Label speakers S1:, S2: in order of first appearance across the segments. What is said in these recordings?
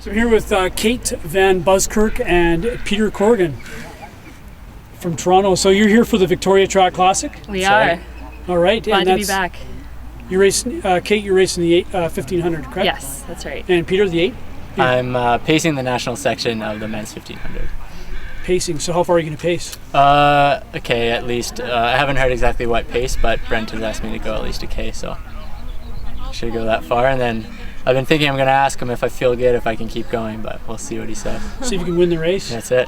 S1: So I'm here with Kate Van Buskirk and Peter Corrigan from Toronto. So you're here for the Victoria Track Classic?
S2: We are.
S1: All right.
S2: Glad to be back.
S1: You're racing, Kate, you're racing the 1500, correct?
S2: Yes, that's right.
S1: And Peter, the 8? Yeah.
S3: I'm pacing the national section of the men's 1500.
S1: Pacing. So how far are you going to pace?
S3: A K at least. I haven't heard exactly what pace, but Brent has asked me to go at least a K, so should go that far. And then I've been thinking I'm going to ask him if I feel good, if I can keep going, but we'll see what he says.
S1: See if you can win the race?
S3: That's it.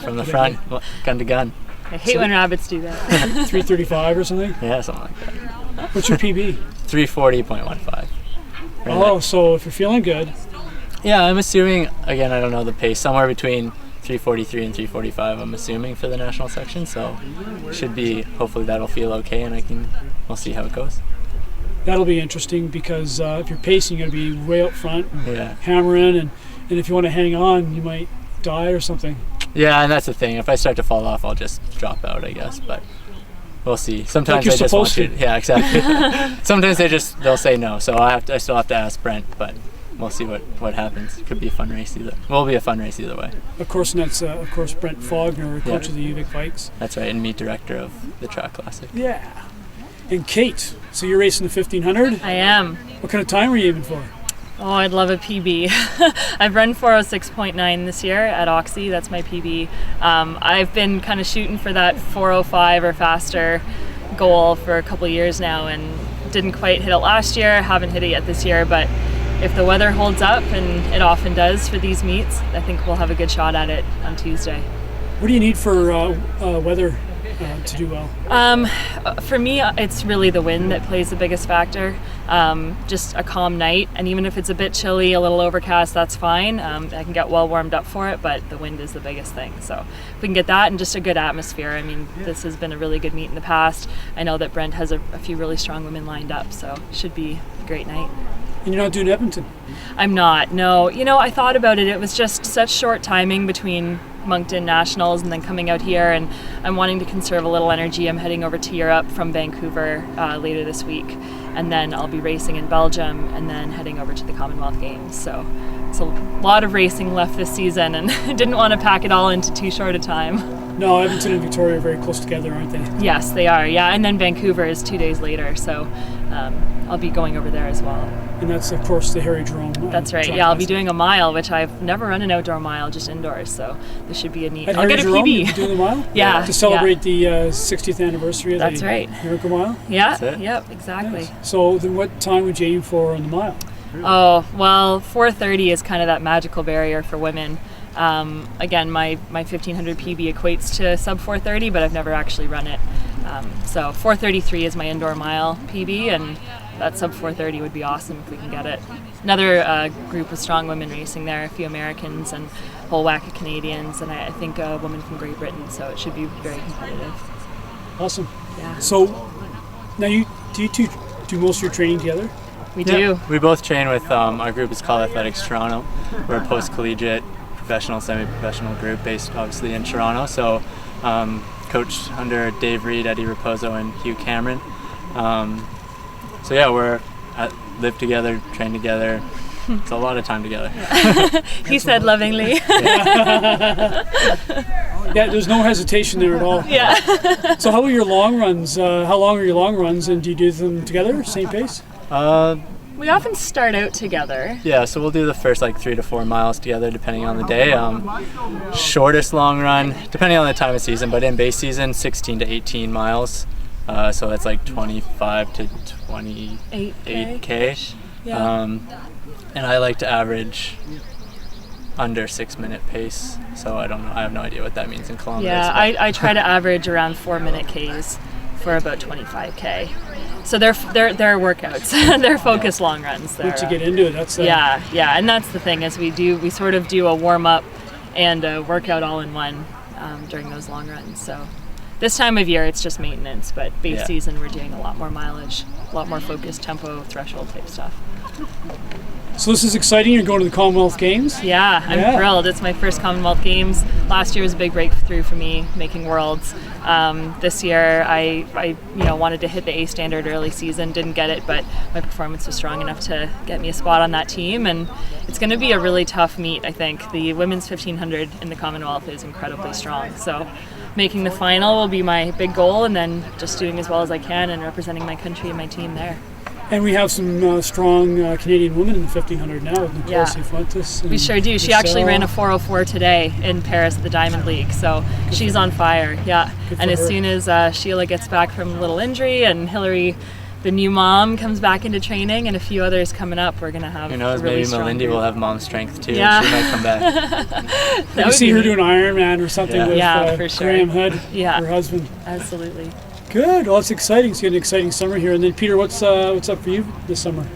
S3: From the front, gun to gun.
S2: I hate when rabbits do that.
S1: 3:35 or something?
S3: Yeah, something like that.
S1: What's your PB?
S3: 3:40.15.
S1: Oh, so if you're feeling good.
S3: Yeah, I'm assuming, again, I don't know the pace, somewhere between 3:43 and 3:45 I'm assuming for the national section, so should be, hopefully that'll feel okay and we'll see how it goes.
S1: That'll be interesting because if you're pacing, you're going to be way up front,
S3: Yeah.
S1: hammering, and if you want to hang on, you might die or something.
S3: Yeah, and that's the thing. If I start to fall off, I'll just drop out, I guess, but we'll see. Sometimes
S1: like
S3: I just want
S1: to.
S3: Yeah, exactly. Sometimes they'll say no, so I still have to ask Brent, but we'll see what happens. It could be a fun race either. Will be a fun race either way.
S1: Of course, and that's Brent Faulkner, coach of the UVic Bikes.
S3: That's right, and meet director of the Track Classic.
S1: Yeah. And Kate, so you're racing the 1500?
S2: I am.
S1: What kind of time were you aiming for?
S2: Oh, I'd love a PB. I've run 406.9 this year at Oxy. That's my PB. I've been kind of shooting for that 405 or faster goal for a couple years now and didn't quite hit it last year. Haven't hit it yet this year, but if the weather holds up, and it often does for these meets, I think we'll have a good shot at it on Tuesday.
S1: What do you need for weather to do well?
S2: For me, it's really the wind that plays the biggest factor. Just a calm night, and even if it's a bit chilly, a little overcast, that's fine. I can get well warmed up for it, but the wind is the biggest thing. So if we can get that and just a good atmosphere. I mean, this has been a really good meet in the past. I know that Brent has a few really strong women lined up, so it should be a great night.
S1: And you're not doing Edmonton?
S2: I'm not, no. You know, I thought about it. It was just such short timing between Moncton Nationals and then coming out here, and I'm wanting to conserve a little energy. I'm heading over to Europe from Vancouver later this week, and then I'll be racing in Belgium and then heading over to the Commonwealth Games. So it's a lot of racing left this season, and I didn't want to pack it all into too short a time.
S1: No, Edmonton and Victoria are very close together, aren't they?
S2: Yes, they are, yeah. And then Vancouver is 2 days later, so I'll be going over there as well.
S1: And that's, of course, the Harry Jerome.
S2: That's right, yeah. I'll be doing a mile, which I've never run an outdoor mile, just indoors, so this should be a neat... I'll get a
S1: Jerome,
S2: PB.
S1: you'll be doing the mile?
S2: Yeah.
S1: To celebrate the 60th anniversary of
S2: That's
S1: the
S2: right.
S1: Miracle Mile?
S2: Yeah, yep, exactly.
S1: Nice. So then what time would you aim for on the mile?
S2: Oh, well, 4:30 is kind of that magical barrier for women. Again, my 1500 PB equates to sub 4:30, but I've never actually run it. So 4:33 is my indoor mile PB, and that sub 4:30 would be awesome if we can get it. Another group of strong women racing there, a few Americans and a whole whack of Canadians, and I think a woman from Great Britain, so it should be very competitive.
S1: Awesome.
S2: Yeah.
S1: So now do you two do most of your training together?
S2: We do.
S3: We both train with, our group is called Athletics Toronto. We're a post-collegiate, professional, semi-professional group based obviously in Toronto. So coached under Dave Reed, Eddie Raposo, and Hugh Cameron. So yeah, live together, train together. It's a lot of time together.
S2: He said lovingly.
S1: Yeah, there's no hesitation there at all.
S2: Yeah.
S1: So how are your long runs? How long are your long runs, and do you do them together, same pace?
S2: We often start out together.
S3: Yeah, so we'll do the first 3 to 4 miles together depending on the day. Shortest long run, depending on the time of season, but in base season, 16 to 18 miles. So that's 25 to 28K.
S2: Yeah.
S3: And I like to average under 6 minute pace, so I don't know. I have no idea what that means in kilometers.
S2: Yeah, I try to average around 4 minute Ks for about 25K. So they're workouts. They're focused long runs.
S1: Once you get into it, that's
S2: yeah, and that's the thing is we sort of do a warm up and a workout all in one during those long runs. So this time of year it's just maintenance, but base season we're doing a lot more mileage, a lot more focused tempo threshold type stuff.
S1: So this is exciting. You're going to the Commonwealth Games.
S2: Yeah, I'm thrilled. It's my first Commonwealth Games. Last year was a big breakthrough for me, making Worlds. This year, I wanted to hit the A standard early season, didn't get it, but my performance was strong enough to get me a spot on that team. And it's going to be a really tough meet. I think the women's 1500 in the Commonwealth is incredibly strong. So making the final will be my big goal, and then just doing as well as I can and representing my country and my team there.
S1: And we have some strong Canadian women in the 1500 now with Nicole Cifuentes.
S2: We sure do. She actually ran a 4:04 today in Paris at the Diamond League, so she's on fire. Yeah. And as soon as Sheila gets back from a little injury and Hillary, the new mom, comes back into training, and a few others coming up, we're going to have
S3: Who knows,
S2: a really
S3: maybe
S2: strong
S3: Melindy
S2: group.
S3: will have mom strength too.
S2: Yeah.
S3: She might come back.
S1: You see her doing Ironman or something with
S2: for sure.
S1: Graham Hood,
S2: Yeah.
S1: her husband.
S2: Absolutely.
S1: Good. Well, it's exciting. It's an exciting summer here. And then, Peter, what's up for you this summer?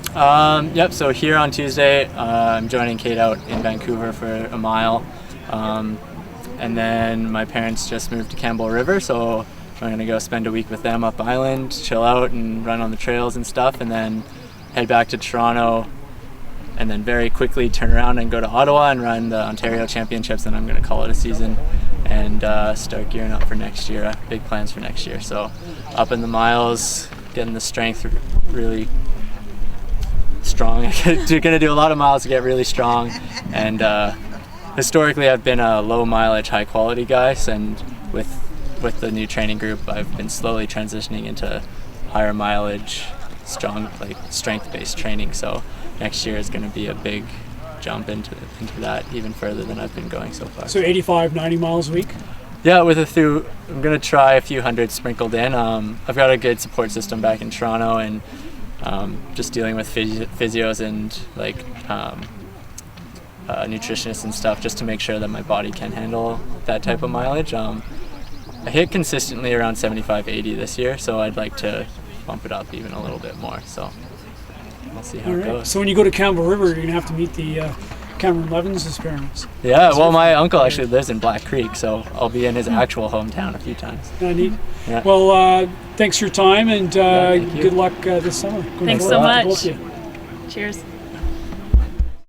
S3: So here on Tuesday, I'm joining Kate out in Vancouver for a mile. And then my parents just moved to Campbell River, so I'm going to go spend a week with them up island, chill out and run on the trails and stuff, and then head back to Toronto, and then very quickly turn around and go to Ottawa and run the Ontario Championships, and I'm going to call it a season and start gearing up for next year. Big plans for next year. So up in the miles, getting the strength really strong. Going to do a lot of miles to get really strong. And historically, I've been a low mileage, high quality guy, and with the new training group, I've been slowly transitioning into higher mileage, strong, like strength-based training. So next year is going to be a big jump into that even further than I've been going so far.
S1: So 85, 90 miles a week?
S3: Yeah, I'm going to try a few hundred sprinkled in. I've got a good support system back in Toronto, and just dealing with physios and like nutritionists and stuff, just to make sure that my body can handle that type of mileage. I hit consistently around 75, 80 this year, so I'd like to bump it up even a little bit more. So we'll see how it goes.
S1: So when you go to Campbell River, you're going to have to meet the Cameron Levins' parents.
S3: Yeah, well, my uncle actually lives in Black Creek, so I'll be in his actual hometown a few times.
S1: Neat.
S3: Yeah.
S1: Well, thanks for your time, and
S3: thank you.
S1: good luck this summer.
S2: Thanks so much. Cheers.